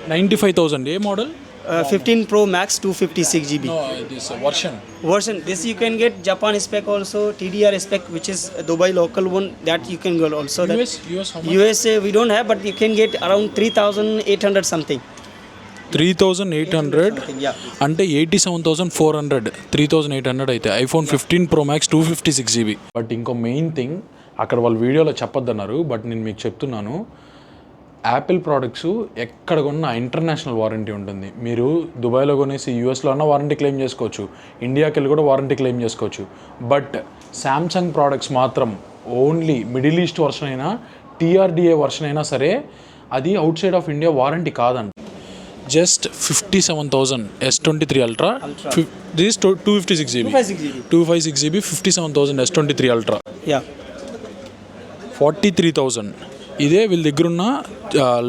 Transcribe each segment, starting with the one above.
95,000. A model? 15 Pro Max 256 GB. No, this version. This you can get Japan spec also, TDR spec, which is Dubai local one, that you can go also. US how much? USA we don't have, but you can get around 3,800 something. 3,800 Yeah. అంటే 87,400. 3,800 అయితే iPhone 15 Pro Max 256 GB. But ఇంకో main thing అక్కడ వాళ్ళు వీడియోలో చెప్పొద్దన్నారు, but నేను మీకు చెప్తున్నాను. Apple products ఎక్కడ కొన్నా ఇంటర్నేషనల్ వారంటీ ఉంటుంది. మీరు దుబాయ్లో కొనేసి యూఎస్లో అన్న వారంటీ క్లెయిమ్ చేసుకోవచ్చు, ఇండియాకి వెళ్ళి కూడా వారంటీ క్లెయిమ్ చేసుకోవచ్చు. బట్ శాంసంగ్ ప్రోడక్ట్స్ మాత్రం ఓన్లీ మిడిల్ ఈస్ట్ వర్షన్ అయినా టీఆర్డిఏ వర్షన్ అయినా సరే అది outside of India warranty కాదండి. Just 57,000 S23 Ultra. This is 256 GB. 256 GB 57,000 S23 Ultra. Yeah. 43,000. ఇదే వీళ్ళ దగ్గర ఉన్న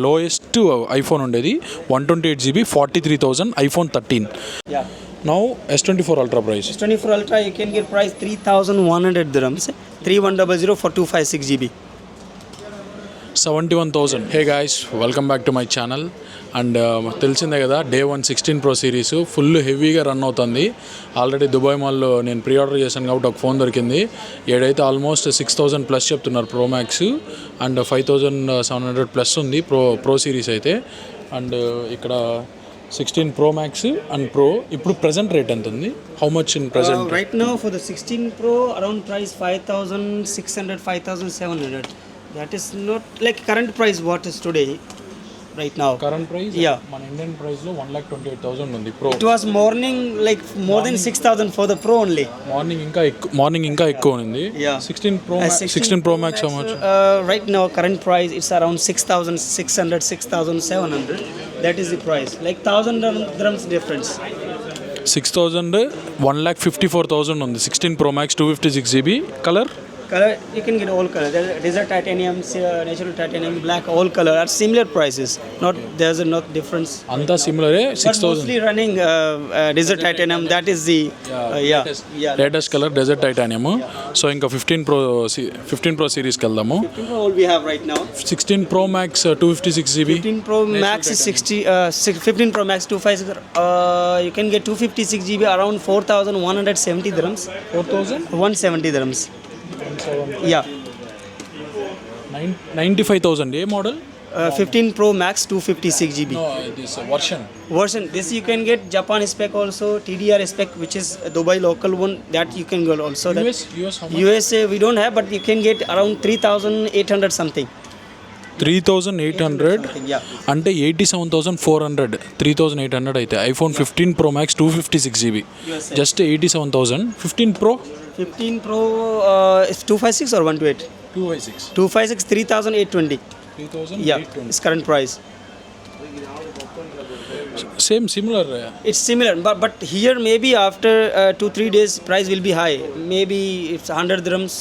లోయెస్ట్ ఐఫోన్ ఉండేది 128 GB 43,000 iPhone 13. Yeah. Now S24 Ultra price. S24 Ultra you can get price 3,100 dirhams. 3,100 for 256 GB. 71,000. Hey guys, welcome back to my channel. And తెలిసిందే కదా, Day 1 16 Pro series full హెవీగా run అవుతుంది. Already Dubai మాల్లో నేను pre order చేశాను కాబట్టి ఒక phone దొరికింది. ఏడైతే ఆల్మోస్ట్ 6,000 ప్లస్ చెప్తున్నారు ప్రో మ్యాక్స్, అండ్ 5,700 ప్లస్ ఉంది ప్రో సిరీస్ అయితే. అండ్ ఇక్కడ 16 Pro Max అండ్ Pro ఇప్పుడు ప్రెజెంట్ రేట్ ఎంత ఉంది? How much in present? Right now for the 16 Pro around price 5,600 5,700. That is not like current price what is today right now. Current price? Yeah. మన Indian price లో 1,28,000 ఉంది Pro. It was morning like more than 6,000 for the Pro only. Morning ఇంకా ఎక్కువ ఉంది. Yeah. 16 Pro Max how much? Right now current price it's around 6,600 6,700. That is the price. Like 1,000 dirhams difference. 6,000 1,54,000 ఉంది 16 Pro Max 256 GB. Color You can get all color. There's desert titanium, natural titanium, black, all color at similar prices. There's not difference. అంతా సిమిలరే. 6,000 mostly running desert titanium. That is the latest colour desert titanium. So ఇంకా 15 Pro సిరీస్కి వెళ్దాము. 15 Pro all we have right now. 16 Pro Max 256 GB. 15 Pro Max is 15 Pro Max 256. You can get 256 GB around 4,170 dirhams. 4,170 dirhams. Yeah. 95,000. A model? 15 Pro Max 256 GB. No, this version. This you can get Japan spec also, TDR spec, which is Dubai local one, that you can go also. US how much? USA we don't have, but you can get around 3,800 something. 3,800 అంటే 87,400. 3,800 అయితే iPhone 15 Pro Max 256 GB just 87,000. 15 Pro is 256 or 128? 256 3,820. 3,820. Yeah, it's current price. Similar. It's similar, but here maybe after 2-3 days price will be high. Maybe it's 100 dirhams.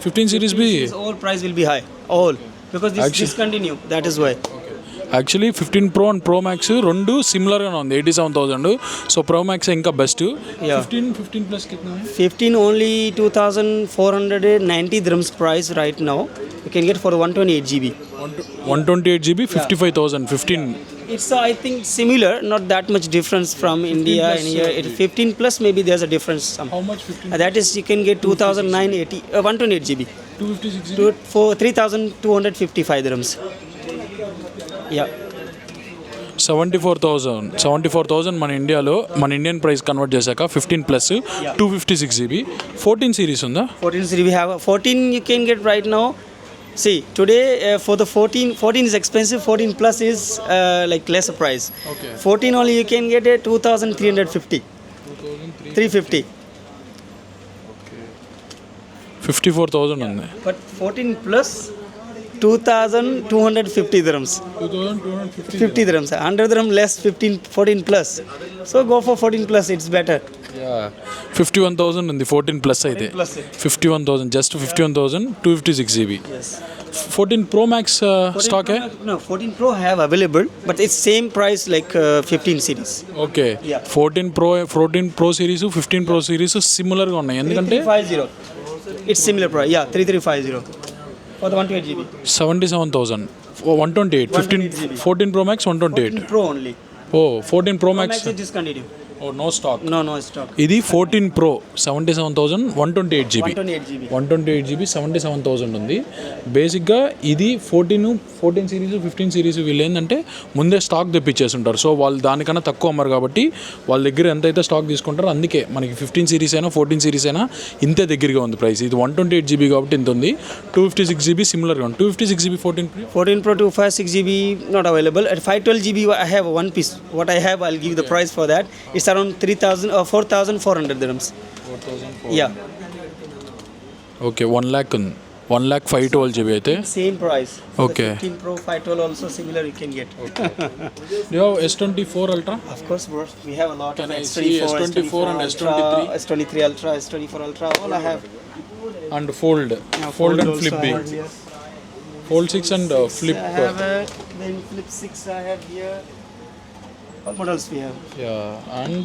15 series B. All price will be high. All. Because this discontinue. That is why. Actually 15 Pro and Pro Max రెండు సిమిలర్గానే ఉంది 87,000. So Pro Max ఇంకా best. 15 plus 15 only 2,490 dirhams price right now. You can get for 128 GB. 128 GB 55,000. 15. It's I think similar, not that much difference from India and here. 15 plus maybe there's a difference. How much 15? That is you can get 2,980 128 GB. 256 GB. For 3,255 dirhams. Yeah. 74,000 మన ఇండియాలో మన Indian price convert చేశాక 15 plus 256 GB. 14 series ఉందా? 14 series we have. 14 you can get right now. See today for the 14 is expensive. 14 plus is like lesser price. Okay. 14 only you can get a 2,350. 350. 54,000 ఉంది. But 14 plus 2,250 dirhams. 2,250 dirhams. 100 dirham less 14 plus. So go for 14 plus, it's better. 51,000 ఉంది 14 plus అయితే. 51,000 just 51,000 256 GB. Yes. 14 Pro Max stock hai? No, 14 Pro have available, but it's same price like 15 series. Okay. Yeah. 14 Pro series 15 Pro series similar గా ఉన్నాయి ఎందుకంటే 3350. It's similar price. Yeah, 3350. for the 128 GB. 77,000. 128. 15, 14 Pro Max 128. Pro only. Oh, 14 Pro Pro Max. Max is discontinued. Oh, no stock. No stock. ఇది 14 Pro 77,000 128 GB. 128 GB. 128 GB 77,000 ఉంది. బేసిక్గా ఇది 14 series 15 series వీళ్ళు ఏంటంటే ముందే స్టాక్ తెప్పించేసి ఉంటారు. సో వాళ్ళు దానికన్నా తక్కువ అమ్మరు కాబట్టి వాళ్ళ దగ్గర ఎంతైతే స్టాక్ తీసుకుంటారో అందుకే మనకి 15 సిరీస్ అయినా 14 సిరీస్ అయినా ఇంతే దగ్గరగా ఉంది ప్రైస్. ఇది 128 GB కాబట్టి ఇంత ఉంది. 256 GB సిమిలర్గా ఉంది. 256 GB 14 Pro 256 GB not available. At 512 GB I have one piece. What I have I'll give the price for that. It's around 3,000 or 4,400 dirhams. 4,400. Yeah. Okay 1 lakh ఉంది. 1 lakh 512 GB అయితే. Same price. Okay. The 15 Pro 512 also similar you can get. You have S24 Ultra? Of course, bro. We have a lot Can of I see S24, S24 and Ultra, S23? S23 Ultra, S24 Ultra. All I have. And fold. Yeah, Fold and also flip I B. have, yes. Fold 6 and flip. I have then flip 6 I have here. What models we have? Yeah, and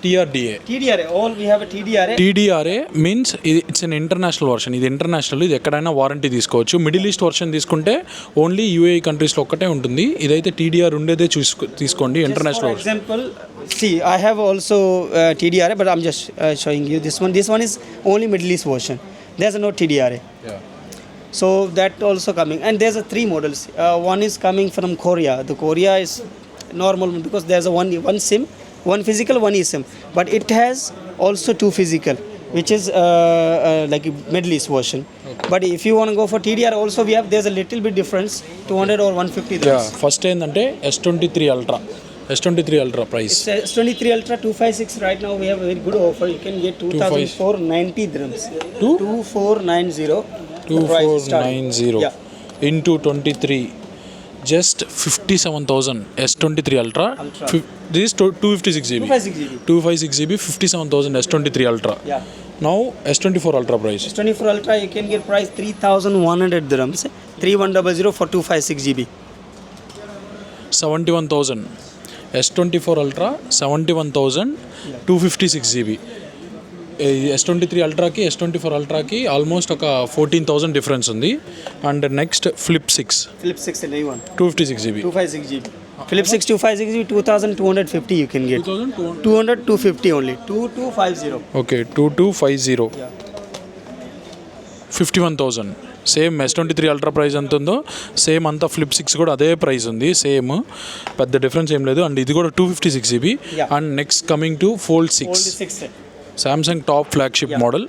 TRDA. TDRA. All we have a TDRA. TDRA means it's an international version. ఇది international, ఇది ఎక్కడైనా warranty తీసుకోవచ్చు. Middle east version తీసుకుంటే only UAE కంట్రీస్లో ఒక్కటే ఉంటుంది. ఇదైతే TDR ఉండేదే తీసుకోండి international For version. example, see, I have also TDRA, but I'm just showing you this one. This one is only Middle East version. There's no TDRA. Yeah. So that also coming, and there's a 3 models. One is coming from Korea. The Korea is normal because there's a one SIM, one physical, one eSIM, but it has also 2 physical, which is like a Middle East version. Okay. But if you want to go for TDR, also we have, there's a little bit difference, 200 or 150 dirhams. First ఏంటంటే S23 Ultra. S23 Ultra price. It's S23 Ultra 256 right now. We have a very good offer. You can get 2,490 dirhams. 2490. 2490 Yeah. into 23. Just 57,000 S23 Ultra. This is 256 GB. 256 GB. 256 GB 57,000 S23 Ultra. Yeah. Now S24 Ultra price. S24 Ultra you can get price 3,100 dirhams. 3100 for 256 GB. 71,000. S24 Ultra 71,000 256 GB. S23 అల్ట్రాకి S24 అల్ట్రాకి almost ఒక 14,000 difference ఉంది. And next flip 6 Flip 6 and A1. 256 GB. 256 GB. Flip 6 256 GB 2,250 you can get. 200 250 only. 2250. Okay 2250. Yeah. 51,000. Same S23 ultra price ఎంత ఉందో same అంతా flip 6 కూడా అదే price ఉంది. Same పెద్ద difference ఏం లేదు. అండ్ ఇది కూడా 256 GB. Yeah. And next coming to fold 6. Fold 6. Samsung top flagship model.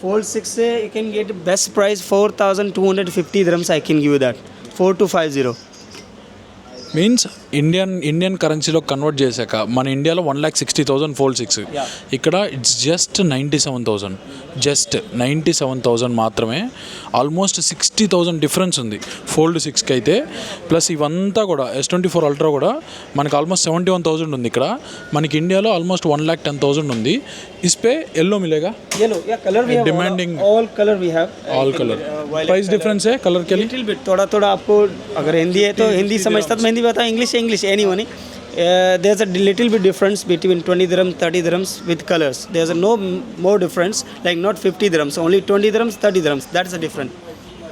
Fold 6 you can get best price 4,250 dirhams. I can give you that. 4250. Means Indian కరెన్సీలో convert చేశాక మన ఇండియాలో 1,60,000 ఫోల్డ్ 6. ఇక్కడ ఇట్స్ జస్ట్ 97,000. జస్ట్ 97,000 మాత్రమే. Almost 60,000 difference ఉంది fold 6కి అయితే. Plus ఇవంతా కూడా S24 అల్ట్రా కూడా మనకి ఆల్మోస్ట్ 71,000 ఉంది. ఇక్కడ మనకి ఇండియాలో ఆల్మోస్ట్ 1,10,000 ఉంది. ఇస్పే yellow మిలేగా? Yellow, yeah, color we have. Demanding all color we have. All colour. Price difference है कलर के लिए? लिटिल बिट थोड़ा आपको अगर हिंदी है तो हिंदी समझता तो हिंदी बता, English any one. There's a little bit difference between 20 dirhams 30 dirhams with colors. There's a no more difference, like not 50 dirhams, only 20 dirhams 30 dirhams. That's the difference.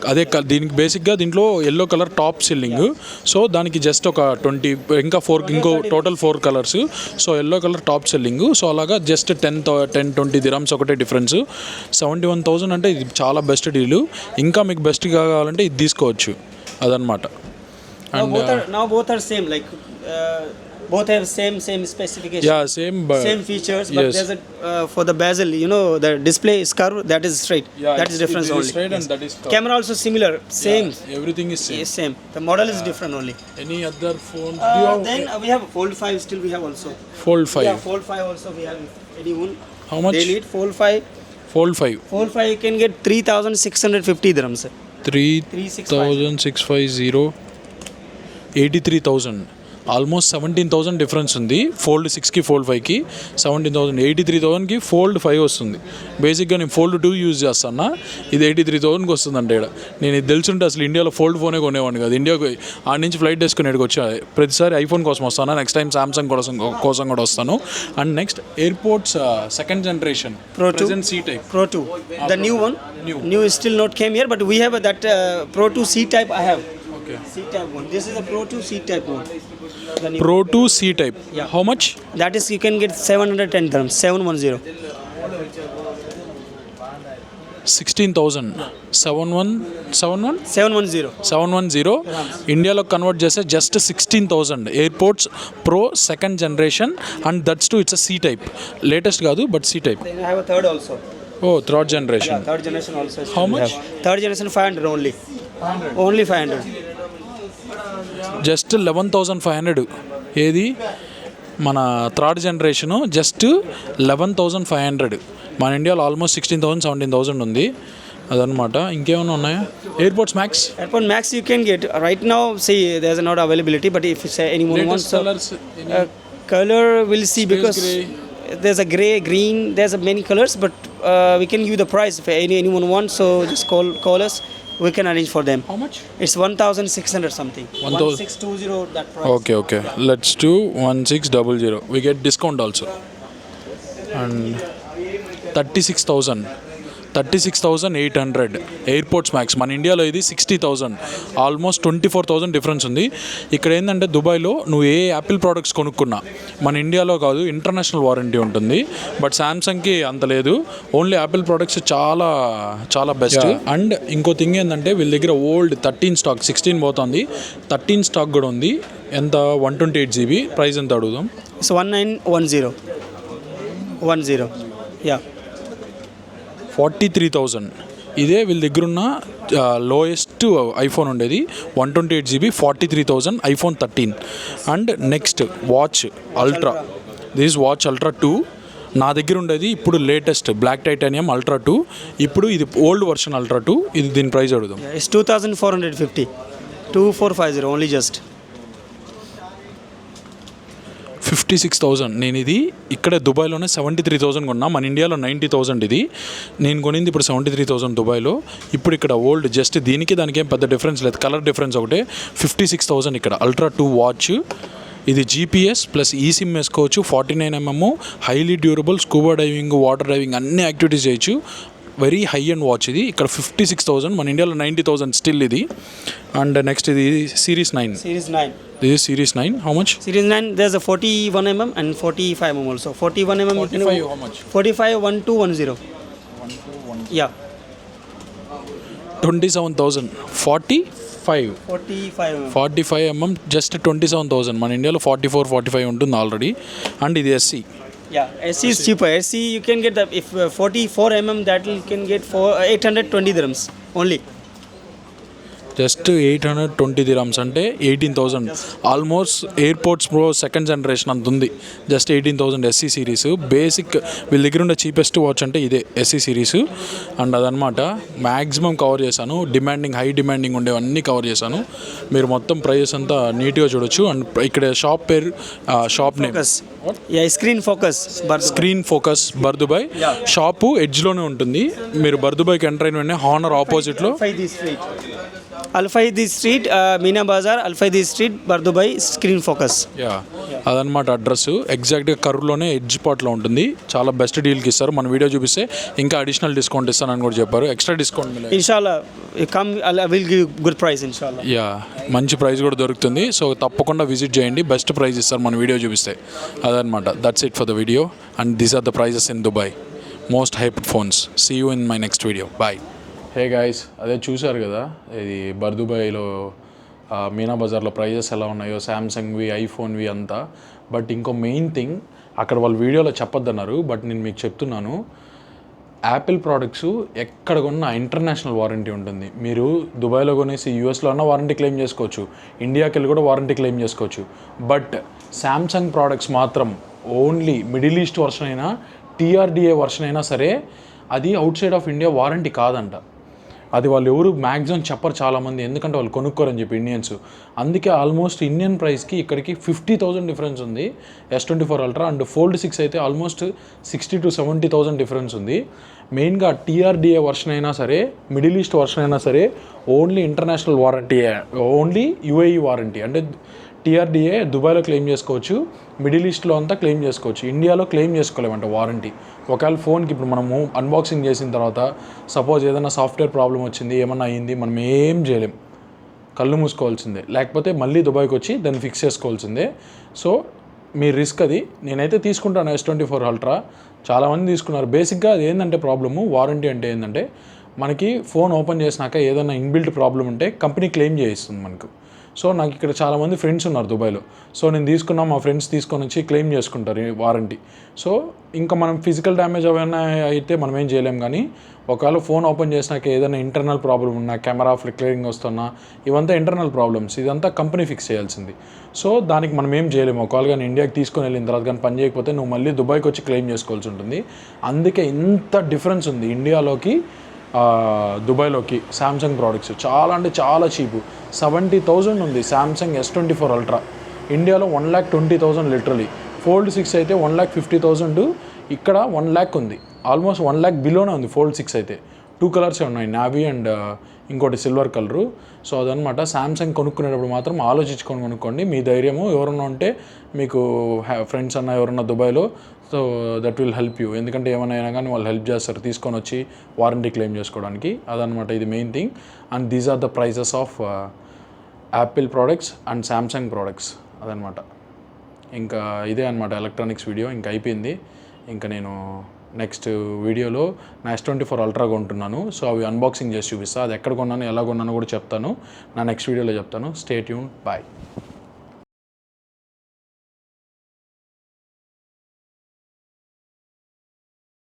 అదే దీనికి బేసిక్గా దీంట్లో yellow colour top selling. So దానికి just ఒక 20 ఇంకో total 4 colours. So yellow colour top selling. So అలాగా just 10-20 dirhams ఒకటే difference. 71,000 అంటే ఇది చాలా బెస్ట్ డీలు. ఇంకా మీకు బెస్ట్ కావాలంటే ఇది తీసుకోవచ్చు అదనమాట. Now both are same, like both have same specification. Yeah, same features, but yes. there's a for the bezel, the display is curved, that is straight. Yeah, that is difference only. Straight and that is curved. Camera also similar, same. Yeah, everything is same. Yes, same. The model is different only. Any other phones? Then we have Fold 5 still we have also. Fold 5. Yeah, Fold 5 also we have. Anyone? How much? They need Fold 5. Fold 5. Fold 5 you can get 3,650 dirhams. 3,650. 83,000. Almost 17,000 difference ఉంది. Fold 6కి fold 5కి 17,000, 83,000కి fold 5 వస్తుంది. బేసిక్గా నేను fold 2 use చేస్తాను, ఇది 83,000కి వస్తుంది. అంటే నేను ఇది తెలుసుంటే అసలు ఇండియాలో ఫోల్డ్ ఫోనే కొనేవాడిని కాదు. ఇండియాకి ఆడ నుంచి ఫ్లైట్ వేసుకుని ఇక్కడికి వచ్చా. ప్రతిసారి ఐఫోన్ కోసం వస్తాను, నెక్స్ట్ టైం సామ్సంగ్ కోసం కూడా వస్తాను. And next airports second generation Pro 2 C type. Pro 2, the new one. New is still not came here, but we have that Pro 2 C type. I have. Okay. C type one. This is a Pro 2 C type one. The new. Pro 2 C type. Yeah. How much? That is you can get 710 dirhams. 710. 16,000. 710. 710. ఇండియాలో convert చేస్తే just 16,000. AirPods pro second generation and that's to it's C type. Latest కాదు but C type. Then I have a third also. ఓ third generation. Yeah, third generation also. How much? Third generation 500 only. 500. Only 500. Just 11,500. ఏది మన third generation just 11,500. మన ఇండియాలో almost 16,000 17,000 ఉంది. అదనమాట. ఇంకేమైనా ఉన్నాయా? Airports max. AirPod Max you can get right now. See, there's not availability, but if anyone wants color, we'll see. Space because grey. there's a gray, green. There's a many colors, but we can give you the price if anyone wants. So just call us. We can arrange for them. How much? It's 1,600 something. 1,620 that price. Okay. Let's do 1,600. We get discount also. And 36,800 airports max. మన ఇండియాలో ఇది 60,000. Almost 24,000 difference ఉంది. ఇక్కడ ఏంటంటే దుబాయ్లో నువ్వు ఏ Apple products కొనుక్కున్నా మన ఇండియాలో కాదు ఇంటర్నేషనల్ వారంటీ ఉంటుంది. బట్ శాంసంగ్కి అంత లేదు. ఓన్లీ యాపిల్ ప్రోడక్ట్స్ చాలా చాలా బెస్ట్. అండ్ ఇంకో థింగ్ ఏంటంటే వీళ్ళ దగ్గర ఓల్డ్ 13 స్టాక్, 16 పోతుంది, 13 స్టాక్ కూడా ఉంది. ఎంత? 128 GB. ప్రైస్ ఎంత అడుగుదాం? It's 1910. 10. Yeah. 43,000. ఇదే వీళ్ళ దగ్గర ఉన్న లోయెస్ట్ ఐఫోన్ ఉండేది 128 GB, 43,000 iPhone 13. And next watch ultra. This watch ultra 2 నా దగ్గర ఉండేది ఇప్పుడు లేటెస్ట్ బ్లాక్ టైటానియం అల్ట్రా 2. ఇప్పుడు ఇది ఓల్డ్ వర్షన్ అల్ట్రా 2. ఇది దీని ప్రైస్ అడుగుదాం. It's 2,450. 2,450 only just. 56,000. నేను ఇది ఇక్కడ దుబాయ్లోనే 73,000 కొన్నా. మన ఇండియాలో 90,000 ఇది. నేను కొనింది ఇప్పుడు 73,000 దుబాయ్లో. ఇప్పుడు ఇక్కడ ఓల్డ్ జస్ట్ దీనికి దానికి ఏం పెద్ద డిఫరెన్స్ లేదు, కలర్ డిఫరెన్స్ ఒకటే. 56,000 ఇక్కడ అల్ట్రా 2 వాచ్. ఇది GPS ప్లస్ ఈ సిమ్ వేసుకోవచ్చు. 49mm, highly durable, scuba diving, water diving అన్ని యాక్టివిటీస్ చేయొచ్చు. వెరీ హై అండ్ వాచ్ ఇది. ఇక్కడ 56,000. మన ఇండియాలో 90,000 స్టిల్ ఇది. అండ్ నెక్స్ట్ ఇది series 9. Series 9. This is Series 9. How much? Series 9, there's a 41mm and 45mm also. 41mm. 45 how much? 45 1210. Yeah. 27,000. 45. 45mm just 27,000. మన ఇండియాలో 44-45 ఉంటుంది ఆల్రెడీ. అండ్ ఇది SC. Yeah, SC is cheaper. SC you can get the if 44mm that you can get for 820 dirhams only. Just 820 dirhams అంటే 18,000. Almost airports pro second generation అంత ఉంది. Just 18,000 SC series. Basic వీళ్ళ దగ్గర ఉండే cheapest watch అంటే ఇదే SC series. And అదనమాట maximum cover చేశాను. హై డిమాండింగ్ ఉండేవన్నీ కవర్ చేశాను. మీరు మొత్తం ప్రైజెస్ అంతా నీట్గా చూడొచ్చు. అండ్ ఇక్కడ షాప్ పేరు, shop name Screen Focus Bardubai. Shop ఎడ్జ్లోనే ఉంటుంది. మీరు బర్దుబాయ్కి ఎంటర్ అయిన వెంటనే హానర్ ఆపోజిట్లో Al-Faidi Street, Meena Bazaar, Al-Faidi Street, Bardubai, Screen Focus. అదనమాట అడ్రస్. ఎగ్జాక్ట్గా కర్వ్లోనే ఎడ్జ్ పాట్లో ఉంటుంది. చాలా బెస్ట్ డీల్కి ఇస్తారు. మన వీడియో చూపిస్తే ఇంకా అడిషనల్ డిస్కౌంట్ ఇస్తానని కూడా చెప్పారు. Extra discount Inshallah, you come, I will give you good price inshallah. మంచి ప్రైస్ కూడా దొరుకుతుంది. సో తప్పకుండా విజిట్ చేయండి. బెస్ట్ ప్రైస్ ఇస్తారు మన వీడియో చూపిస్తే. అదనమాట. That's it for the video and these are the prizes in Dubai. Most hyped phones. See you in my next video. Bye. Hey guys, అదే చూశారు కదా ఇది బర్దుబాయ్లో మీనా బజార్లో ప్రైజెస్ ఎలా ఉన్నాయో, శాంసంగ్వి, ఐఫోన్వి అంతా. బట్ ఇంకో మెయిన్ థింగ్ అక్కడ వాళ్ళు వీడియోలో చెప్పొద్దన్నారు, బట్ నేను మీకు చెప్తున్నాను. యాపిల్ ప్రోడక్ట్స్ ఎక్కడ కొన్నా ఇంటర్నేషనల్ వారంటీ ఉంటుంది. మీరు దుబాయ్లో కొనేసి యూఎస్లో అన్న వారంటీ క్లెయిమ్ చేసుకోవచ్చు, ఇండియాకి వెళ్ళి కూడా వారంటీ క్లెయిమ్ చేసుకోవచ్చు. బట్ శాంసంగ్ ప్రోడక్ట్స్ మాత్రం ఓన్లీ మిడిల్ ఈస్ట్ వర్షన్ అయినా, TRDA వర్షన్ అయినా సరే అది outside of India warranty కాదంట. అది వాళ్ళు ఎవరు మ్యాక్సిమం చెప్పరు చాలామంది, ఎందుకంటే వాళ్ళు కొనుక్కోరని చెప్పి ఇండియన్స్. అందుకే ఆల్మోస్ట్ ఇండియన్ ప్రైస్కి ఇక్కడికి 50,000 డిఫరెన్స్ ఉంది S24 Ultra. అండ్ ఫోల్డ్ 6 అయితే ఆల్మోస్ట్ 60,000 to 70,000 డిఫరెన్స్ ఉంది. మెయిన్గా TRDA వర్షన్ అయినా సరే, మిడిల్ ఈస్ట్ వర్షన్ అయినా సరే, only international warranty, only UAE warranty. అంటే TRDA దుబాయ్లో క్లెయిమ్ చేసుకోవచ్చు, మిడిల్ ఈస్ట్లో అంతా క్లెయిమ్ చేసుకోవచ్చు, ఇండియాలో క్లెయిమ్ చేసుకోలేమంట వారంటీ. ఒకవేళ ఫోన్కి ఇప్పుడు మనము అన్బాక్సింగ్ చేసిన తర్వాత సపోజ్ ఏదైనా సాఫ్ట్వేర్ ప్రాబ్లం వచ్చింది, ఏమన్నా అయ్యింది, మనం ఏం చేయలేం, కళ్ళు మూసుకోవాల్సిందే, లేకపోతే మళ్ళీ దుబాయ్కి వచ్చి దాన్ని ఫిక్స్ చేసుకోవాల్సిందే. సో మీ రిస్క్ అది. నేనైతే తీసుకుంటాను S24 Ultra, చాలామంది తీసుకున్నారు. బేసిక్గా అది ఏంటంటే ప్రాబ్లము, వారంటీ అంటే ఏంటంటే మనకి ఫోన్ ఓపెన్ చేసినాక ఏదైనా ఇన్బిల్ట్ ప్రాబ్లం ఉంటే కంపెనీ క్లెయిమ్ చేయిస్తుంది మనకు. సో నాకు ఇక్కడ చాలామంది ఫ్రెండ్స్ ఉన్నారు దుబాయ్లో. సో నేను తీసుకున్నా, మా ఫ్రెండ్స్ తీసుకొని వచ్చి క్లెయిమ్ చేసుకుంటారు ఈ వారంటీ. సో ఇంకా మనం ఫిజికల్ డ్యామేజ్ ఏమైనా అయితే మనం ఏం చేయలేం, కానీ ఒకవేళ ఫోన్ ఓపెన్ చేసినాక ఏదైనా ఇంటర్నల్ ప్రాబ్లం ఉన్నా, కెమెరా ఫ్లిక్కరింగ్ వస్తున్నా, ఇవంతా ఇంటర్నల్ ప్రాబ్లమ్స్, ఇదంతా కంపెనీ ఫిక్స్ చేయాల్సింది. సో దానికి మనం ఏం చేయలేము. ఒకవేళ కానీ ఇండియాకి తీసుకొని వెళ్ళిన తర్వాత కానీ పని చేయకపోతే నువ్వు మళ్ళీ దుబాయ్కి వచ్చి క్లెయిమ్ చేసుకోవాల్సి ఉంటుంది. అందుకే ఇంత డిఫరెన్స్ ఉంది ఇండియాలోకి దుబాయ్లోకి. శాంసంగ్ ప్రోడక్ట్స్ చాలా అంటే చాలా చీపు. 70,000 ఉంది శాంసంగ్ S24 Ultra, ఇండియాలో 1,20,000 లిటరలీ. ఫోల్డ్ 6 అయితే 1,50,000, ఇక్కడ 1 lakh ఉంది. ఆల్మోస్ట్ 1 lakh బిలోనే ఉంది ఫోల్డ్ 6 అయితే. 2 కలర్సే ఉన్నాయి, నావీ అండ్ ఇంకోటి సిల్వర్ కలరు. సో అదనమాట. శాంసంగ్ కొనుక్కునేటప్పుడు మాత్రం ఆలోచించుకొని కొనుక్కోండి. మీ ధైర్యము ఎవరన్నా ఉంటే మీకు ఫ్రెండ్స్ అన్న ఎవరన్నా దుబాయ్లో, so that will help you. ఎందుకంటే ఏమైనా అయినా కానీ వాళ్ళు హెల్ప్ చేస్తారు తీసుకొని వచ్చి వారంటీ క్లెయిమ్ చేసుకోవడానికి. అదనమాట ఇది main thing. And these are the prizes of Apple products and Samsung products. అదనమాట. ఇంకా ఇదే అనమాట ఎలక్ట్రానిక్స్ వీడియో. ఇంకా అయిపోయింది. ఇంకా నేను నెక్స్ట్ వీడియోలో నా S24 Ultra కొంటున్నాను. సో అవి అన్బాక్సింగ్ చేసి చూపిస్తాను. అది ఎక్కడ కొన్నాను, ఎలా కొన్నాను కూడా చెప్తాను. నా నెక్స్ట్ వీడియోలో చెప్తాను. Stay tune. బాయ్.